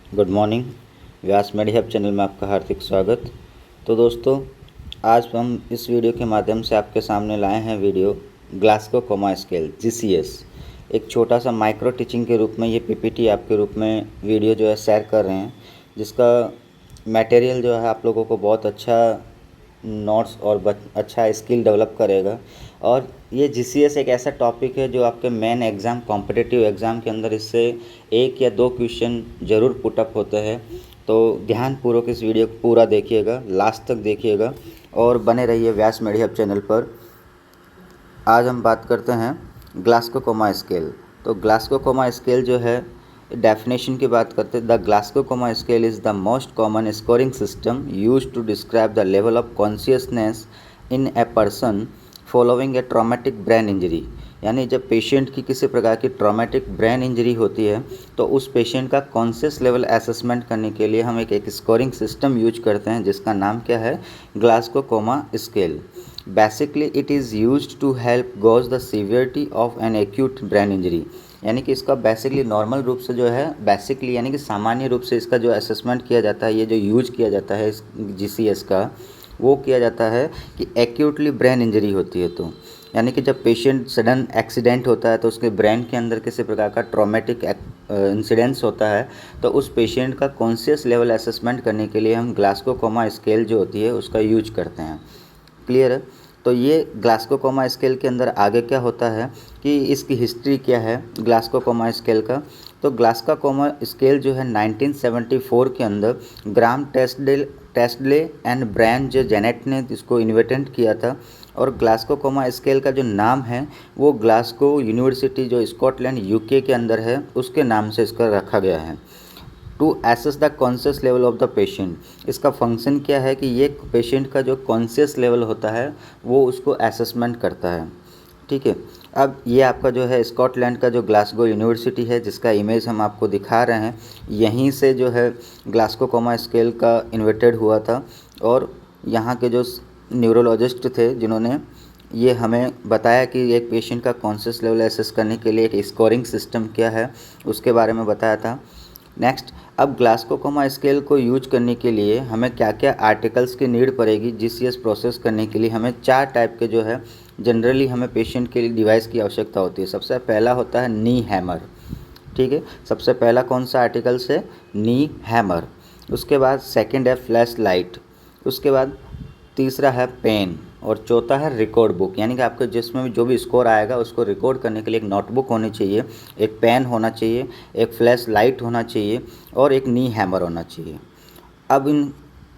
Good morning. Vyas Medihub channel में आपका हार्दिक स्वागत। तो दोस्तों, आज हम इस वीडियो के माध्यम से आपके सामने लाए हैं video Glasgow coma scale GCS। एक छोटा सा माइक्रो टीचिंग के रूप में ये PPT आपके रूप में वीडियो जो है शेयर कर रहे हैं, जिसका मटेरियल जो है आप लोगों को बहुत अच्छा नोट्स और अच्छा स्किल डेवलप करेगा। और ये GCS एक ऐसा टॉपिक है जो आपके मेन एग्ज़ाम कॉम्पिटिटिव एग्ज़ाम के अंदर इससे एक या दो क्वेश्चन ज़रूर पुटअप होते हैं। तो ध्यानपूर्वक इस वीडियो को पूरा देखिएगा, लास्ट तक देखिएगा और बने रहिए व्यास मेडिहब चैनल पर। आज हम बात करते हैं ग्लासगो कोमा स्केल। तो ग्लासगो कोमा स्केल जो है, डेफिनेशन की बात करते हैं, the Glasgow coma scale is the most common scoring system used to describe the level of consciousness in a person following a traumatic brain injury. यानी जब patient की किसी प्रकार की ट्रॉमेटिक ब्रेन इंजरी होती है तो उस पेशेंट का कॉन्शियस लेवल असेसमेंट करने के लिए हम एक स्कोरिंग सिस्टम यूज करते हैं, जिसका नाम क्या है, Glasgow coma scale. Basically it is used to help gauge the severity of an acute brain injury. यानी कि इसका बेसिकली नॉर्मल रूप से जो है, बेसिकली यानी कि सामान्य रूप से इसका जो असेसमेंट किया जाता है, ये जो यूज किया जाता है इस GCS का, वो किया जाता है कि एक्यूटली ब्रेन इंजरी होती है। तो यानी कि जब पेशेंट सडन एक्सीडेंट होता है तो उसके ब्रेन के अंदर किसी प्रकार का ट्रॉमेटिक इंसिडेंस होता है, तो उस पेशेंट का कॉन्शियस लेवल असेसमेंट करने के लिए हम ग्लासगो कोमा स्केल जो होती है उसका यूज करते हैं। क्लियर है? तो ये ग्लासगो कोमा स्केल के अंदर आगे क्या होता है कि इसकी हिस्ट्री क्या है ग्लासगो कोमा स्केल का। तो ग्लासगो कोमा स्केल जो है 1974 के अंदर ग्राम टेस्डले एंड ब्रायन जे जेनेट ने इसको इन्वेंट किया था। और ग्लासगो कोमा स्केल का जो नाम है वो ग्लासगो यूनिवर्सिटी जो स्कॉटलैंड UK के अंदर है उसके नाम से इसका रखा गया है। To assess the conscious level of the patient. इसका फंक्शन क्या है कि ये पेशेंट का जो कॉन्शियस लेवल होता है वो उसको असेसमेंट करता है। ठीक है। अब ये आपका जो है स्कॉटलैंड का जो ग्लासगो यूनिवर्सिटी है, जिसका इमेज हम आपको दिखा रहे हैं, यहीं से जो है ग्लासगो कोमा स्केल का इन्वेंटेड हुआ था। और यहाँ के जो न्यूरोलॉजिस्ट थे जिन्होंने ये हमें बताया कि एक पेशेंट का कॉन्शियस लेवल एसेस करने के लिए एक स्कोरिंग सिस्टम क्या है उसके बारे में बताया था। नेक्स्ट, अब ग्लासगो कोमा स्केल को यूज करने के लिए हमें क्या क्या आर्टिकल्स की नीड पड़ेगी। GCS प्रोसेस करने के लिए हमें 4 टाइप के जो है जनरली हमें पेशेंट के लिए डिवाइस की आवश्यकता होती है। सबसे पहला होता है नी हैमर। ठीक है, सबसे पहला कौन सा आर्टिकल्स है, नी हैमर। उसके बाद सेकंड है फ्लैश लाइट। उसके बाद तीसरा है पेन और चौथा है रिकॉर्ड बुक। यानी कि आपको जिसमें भी जो भी स्कोर आएगा उसको रिकॉर्ड करने के लिए एक नोटबुक होनी चाहिए, एक पेन होना चाहिए, एक फ्लैश लाइट होना चाहिए और एक नी हैमर होना चाहिए। अब इन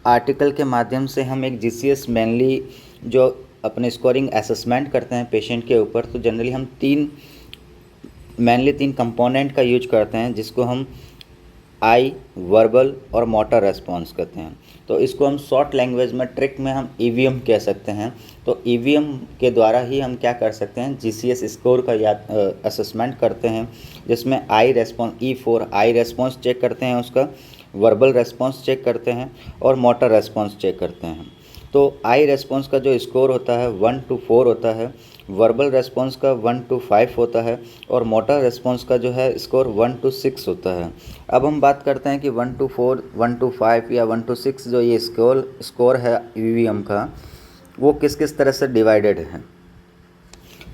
आर्टिकल के माध्यम से हम एक GCS मेनली जो अपने स्कोरिंग असेसमेंट करते हैं पेशेंट के ऊपर, तो जनरली हम तीन कंपोनेंट का यूज करते हैं, जिसको हम आई, वर्बल और मोटर रेस्पॉन्स कहते हैं। तो इसको हम शॉर्ट लैंग्वेज में ट्रिक में हम EVM कह सकते हैं। तो EVM के द्वारा ही हम क्या कर सकते हैं, GCS स्कोर का असेसमेंट करते हैं, जिसमें आई रेस्पॉन्स E4 आई रेस्पॉन्स चेक करते हैं, उसका वर्बल रेस्पॉन्स चेक करते हैं और मोटर रेस्पॉन्स चेक करते हैं। तो आई रेस्पॉन्स का जो स्कोर होता है 1 to 4 होता है, वर्बल रेस्पॉन्स का 1 to 5 होता है और मोटर रेस्पॉन्स का जो है स्कोर 1 to 6 होता है। अब हम बात करते हैं कि 1 to 4, 1 to 5 या 1 to 6 जो ये स्कोर है EVM का, वो किस किस तरह से डिवाइडेड है।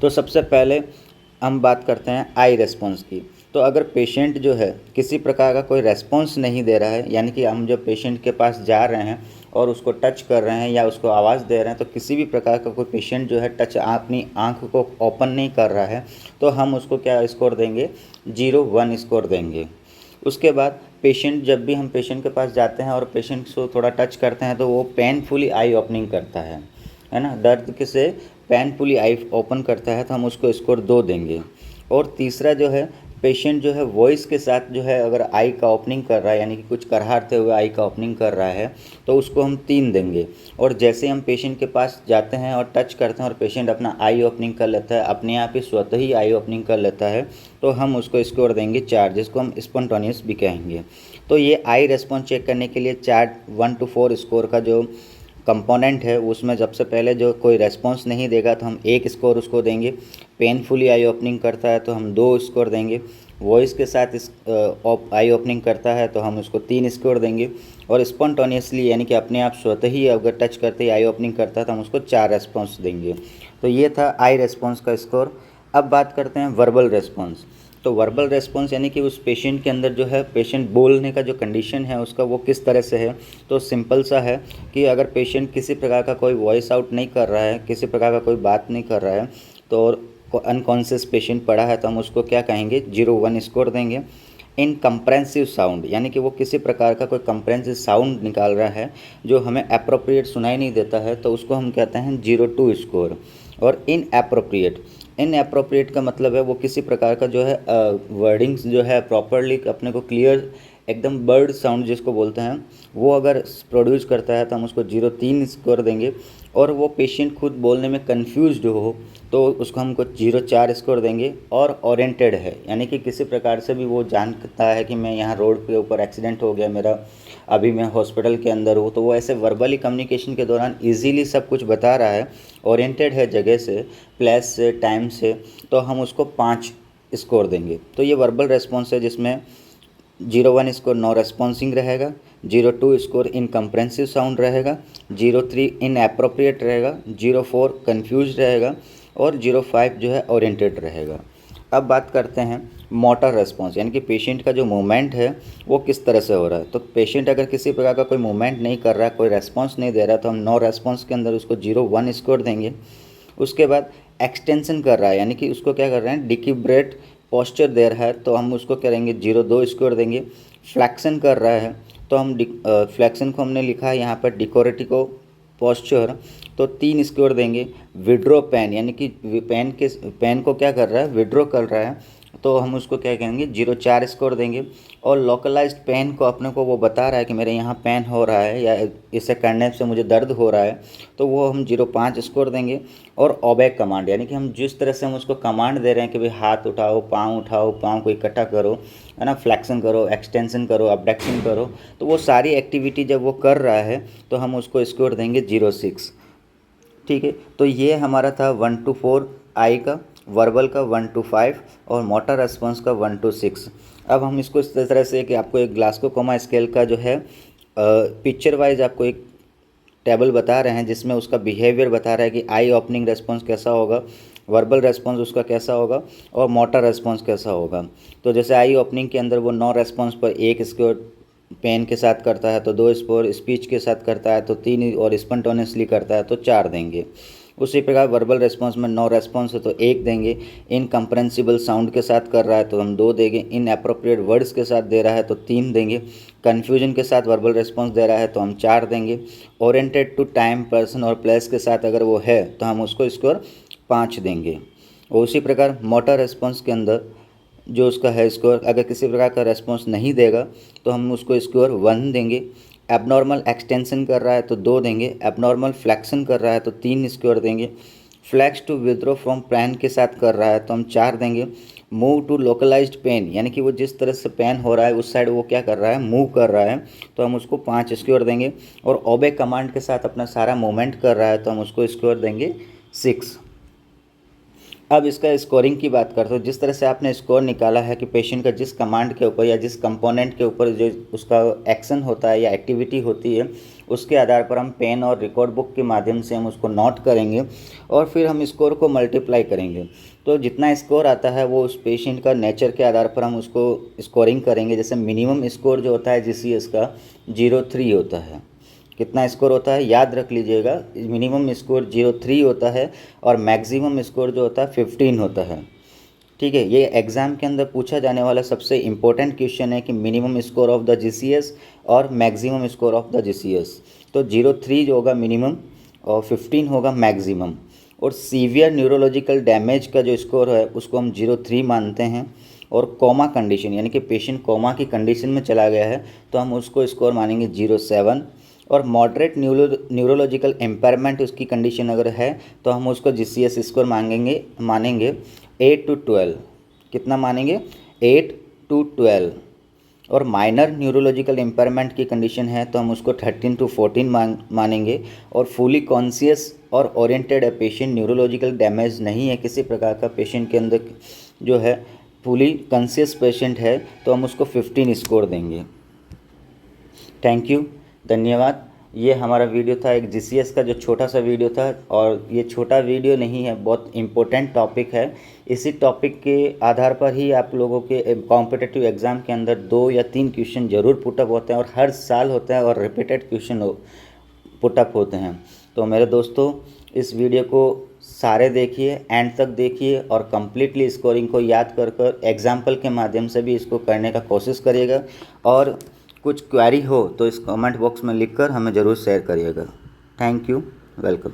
तो सबसे पहले हम बात करते हैं आई रेस्पॉन्स की। तो अगर पेशेंट जो है किसी प्रकार का कोई रेस्पॉन्स नहीं दे रहा है, यानी कि हम जब पेशेंट के पास जा रहे हैं और उसको टच कर रहे हैं या उसको आवाज़ दे रहे हैं, तो किसी भी प्रकार का कोई पेशेंट जो है अपनी आँख को ओपन नहीं कर रहा है, तो हम उसको क्या स्कोर देंगे, 0-1 स्कोर देंगे। उसके बाद पेशेंट, जब भी हम पेशेंट के पास जाते हैं और पेशेंट को थोड़ा टच करते हैं तो वो पेनफुली आई ओपनिंग करता है ना, दर्द के से पेनफुली आई ओपन करता है, तो हम उसको स्कोर 2 देंगे। और तीसरा जो है, पेशेंट जो है वॉइस के साथ जो है अगर आई का ओपनिंग कर रहा है, यानी कि कुछ कराहते हुए आई का ओपनिंग कर रहा है, तो उसको हम 3 देंगे। और जैसे हम पेशेंट के पास जाते हैं और टच करते हैं और पेशेंट अपना आई ओपनिंग कर लेता है, अपने आप ही स्वतः ही आई ओपनिंग कर लेता है, तो हम उसको स्कोर देंगे 4, जिसको हम स्पॉन्टेनियस भी कहेंगे। तो ये आई रेस्पॉन्स चेक करने के लिए 4 1 to 4 स्कोर का जो कंपोनेंट है, उसमें सबसे पहले जो कोई रेस्पॉन्स नहीं देगा तो हम 1 स्कोर उसको देंगे। पेनफुली आई ओपनिंग करता है तो हम 2 स्कोर देंगे। वॉइस के साथ इस आई ओपनिंग करता है तो हम उसको 3 स्कोर देंगे, और स्पॉन्टेनियसली यानी कि अपने आप स्वतः ही अगर टच करते ही आई ओपनिंग करता है तो हम उसको 4 रेस्पॉन्स देंगे। तो ये था आई रेस्पॉन्स का स्कोर। अब बात करते हैं वर्बल रेस्पॉन्स। तो वर्बल रेस्पॉन्स यानी कि उस पेशेंट के अंदर जो है, पेशेंट बोलने का जो कंडीशन है उसका वो किस तरह से है। तो सिंपल सा है कि अगर पेशेंट किसी प्रकार का कोई वॉइस आउट नहीं कर रहा है, किसी प्रकार का कोई बात नहीं कर रहा है, तो अनकॉन्शियस पेशेंट पड़ा है, तो हम उसको क्या कहेंगे, 0-1 स्कोर देंगे। इनकम्प्रेंसिव साउंड यानी कि वो किसी प्रकार का कोई कंप्रेंसिव साउंड निकाल रहा है जो हमें अप्रोप्रिएट सुनाई नहीं देता है, तो उसको हम कहते हैं 0-2 स्कोर। और इनअप्रोप्रिएट का मतलब है वो किसी प्रकार का जो है वर्डिंग्स जो है प्रॉपरली अपने को क्लियर एकदम बर्ड साउंड जिसको बोलते हैं वो अगर प्रोड्यूस करता है तो हम उसको 0-3 स्कोर देंगे। और वो पेशेंट खुद बोलने में कंफ्यूज्ड हो तो उसको हमको 0-4 स्कोर देंगे। और ओरिएंटेड है यानी कि किसी प्रकार से भी वो जानता है कि मैं यहाँ रोड के ऊपर एक्सीडेंट हो गया मेरा, अभी मैं हॉस्पिटल के अंदर हूँ, तो वो ऐसे वर्बली कम्युनिकेशन के दौरान इजीली सब कुछ बता रहा है, ओरिएंटेड है जगह से, प्लेस से, टाइम से, तो हम उसको 5 स्कोर देंगे। तो ये वर्बल रेस्पॉन्स है जिसमें 0-1 स्कोर नो रेस्पॉन्सिंग रहेगा, 0-2 स्कोर इनकम्प्रेंसिव साउंड रहेगा, 0-3 इनएप्रोप्रिएट रहेगा, 0-4 कन्फ्यूज रहेगा, और 0-5 जो है ओरिएंटेड रहेगा। अब बात करते हैं मोटर रेस्पॉन्स यानी कि पेशेंट का जो मूवमेंट है वो किस तरह से हो रहा है। तो पेशेंट अगर किसी प्रकार का कोई मूवमेंट नहीं कर रहा है, कोई रेस्पॉन्स नहीं दे रहा है, तो हम नो रेस्पॉन्स के अंदर उसको 0-1 स्कोर देंगे। उसके बाद एक्सटेंशन कर रहा है यानी कि उसको क्या कर रहे हैं, डिक्यूब्रेट पोस्चर दे रहा है, तो हम उसको करेंगे 0-2 स्कोर देंगे। फ्लैक्सन कर रहा है तो हम फ्लैक्सन को हमने लिखा है यहाँ पर डिकोरेटिको पोस्चर, तो 3 स्कोर देंगे। विड्रो पेन यानी कि पेन को क्या कर रहा है, विड्रो कर रहा है, तो हम उसको क्या कहेंगे, 0-4 स्कोर देंगे। और लोकलाइज्ड पेन को अपने को वो बता रहा है कि मेरे यहाँ पेन हो रहा है या इसे करने से मुझे दर्द हो रहा है, तो वो हम 0-5 स्कोर देंगे। और ओबेक कमांड यानी कि हम जिस तरह से हम उसको कमांड दे रहे हैं कि भाई हाथ उठाओ, पाँव को इकट्ठा करो, है ना, फ्लैक्सन करो, एक्सटेंशन करो, अबडक्शन करो, तो वो सारी एक्टिविटी जब वो कर रहा है तो हम उसको स्कोर देंगे 0-6। ठीक है, तो ये हमारा था 1-4 आई का, वर्बल का 1-5 और मोटर रेस्पॉन्स का 1-6। अब हम इसको इस तरह से कि आपको एक ग्लास्को कोमा स्केल का जो है पिक्चर वाइज आपको एक टेबल बता रहे हैं जिसमें उसका बिहेवियर बता रहा है कि आई ओपनिंग रेस्पॉन्स कैसा होगा, वर्बल रेस्पॉन्स उसका कैसा होगा, और मोटर रेस्पॉन्स कैसा होगा। तो जैसे आई ओपनिंग के अंदर वो 9 रेस्पॉन्स पर 1 स्कोर पेन के साथ करता है तो 2 स्कोर, स्पीच के साथ करता है तो 3, और स्पॉन्टेनियसली करता है तो 4 देंगे। उसी प्रकार वर्बल रेस्पॉन्स में 9 रेस्पॉन्स है तो 1 देंगे। इनकम्प्रेंसिबल साउंड के साथ कर रहा है तो हम 2 देंगे। इनएप्रोप्रिएट वर्ड्स के साथ दे रहा है तो 3 देंगे। कन्फ्यूजन के साथ वर्बल रेस्पॉन्स दे रहा है तो हम 4 देंगे। ओरिएंटेड टू टाइम, पर्सन और प्लेस के साथ अगर वो है तो हम उसको स्कोर 5 देंगे। और उसी प्रकार मोटर रेस्पॉन्स के अंदर जो उसका है स्कोर, अगर किसी प्रकार का रेस्पॉन्स नहीं देगा तो हम उसको स्कोर 1 देंगे। एबनॉर्मल एक्सटेंशन कर रहा है तो 2 देंगे। एबनॉर्मल फ्लैक्सन कर रहा है तो 3 स्कोर देंगे। Flex to withdraw from pain के साथ कर रहा है तो हम 4 देंगे। मूव टू लोकलाइज्ड पेन यानी कि वो जिस तरह से पेन हो रहा है उस साइड वो क्या कर रहा है, मूव कर रहा है, तो हम उसको 5 स्कोर देंगे। और ओबे कमांड के साथ अपना सारा मूवमेंट कर रहा है तो हम उसको स्कोर देंगे 6। अब इसका स्कोरिंग की बात करते हो, जिस तरह से आपने स्कोर निकाला है कि पेशेंट का जिस कमांड के ऊपर या जिस कंपोनेंट के ऊपर जो उसका एक्शन होता है या एक्टिविटी होती है उसके आधार पर हम पेन और रिकॉर्ड बुक के माध्यम से हम उसको नोट करेंगे और फिर हम स्कोर को मल्टीप्लाई करेंगे। तो जितना स्कोर आता है वो उस पेशेंट का नेचर के आधार पर हम उसको स्कोरिंग करेंगे। जैसे मिनिमम स्कोर जो होता है GCS का 0-3 होता है। कितना स्कोर होता है याद रख लीजिएगा, मिनिमम स्कोर 0-3 होता है और मैक्सिमम स्कोर जो होता है 15 होता है। ठीक है, ये एग्ज़ाम के अंदर पूछा जाने वाला सबसे इम्पोर्टेंट क्वेश्चन है कि minimum score of the GCS और maximum score of the GCS। तो 0-3 जो होगा मिनिमम और 15 होगा मैक्सिमम। और सीवियर न्यूरोलॉजिकल डैमेज का जो स्कोर है उसको हम 0-3 मानते हैं। और कोमा कंडीशन यानी कि पेशेंट कोमा की कंडीशन में चला गया है तो हम उसको स्कोर मानेंगे 0-7। और मॉडरेट न्यूरोलॉजिकल एम्पायरमेंट उसकी कंडीशन अगर है तो हम उसको GCS स्कोर मानेंगे 8-12। कितना मानेंगे, 8-12। और माइनर न्यूरोलॉजिकल एम्पायरमेंट की कंडीशन है तो हम उसको 13-14 मानेंगे। और फुली कॉन्शियस और ओरिएंटेड है पेशेंट, न्यूरोलॉजिकल डैमेज नहीं है किसी प्रकार का पेशेंट के अंदर जो है, फुली कॉन्शियस पेशेंट है तो हम उसको 15 स्कोर देंगे। थैंक यू, धन्यवाद। ये हमारा वीडियो था एक जीसीएस का जो छोटा सा वीडियो था, और ये छोटा वीडियो नहीं है, बहुत इम्पोर्टेंट टॉपिक है। इसी टॉपिक के आधार पर ही आप लोगों के कॉम्पिटिटिव एग्ज़ाम के अंदर 2 या 3 क्वेश्चन ज़रूर पुटअप होते हैं, और हर साल होते हैं, और रिपीटेड क्वेश्चन पुटअप होते हैं। तो मेरे दोस्तों, इस वीडियो को सारे देखिए, एंड तक देखिए, और कम्प्लीटली स्कोरिंग को याद कर एग्जाम्पल के माध्यम से भी इसको करने का कोशिश करिएगा। और कुछ क्वेरी हो तो इस कमेंट बॉक्स में लिखकर हमें ज़रूर शेयर करिएगा। Thank you, welcome.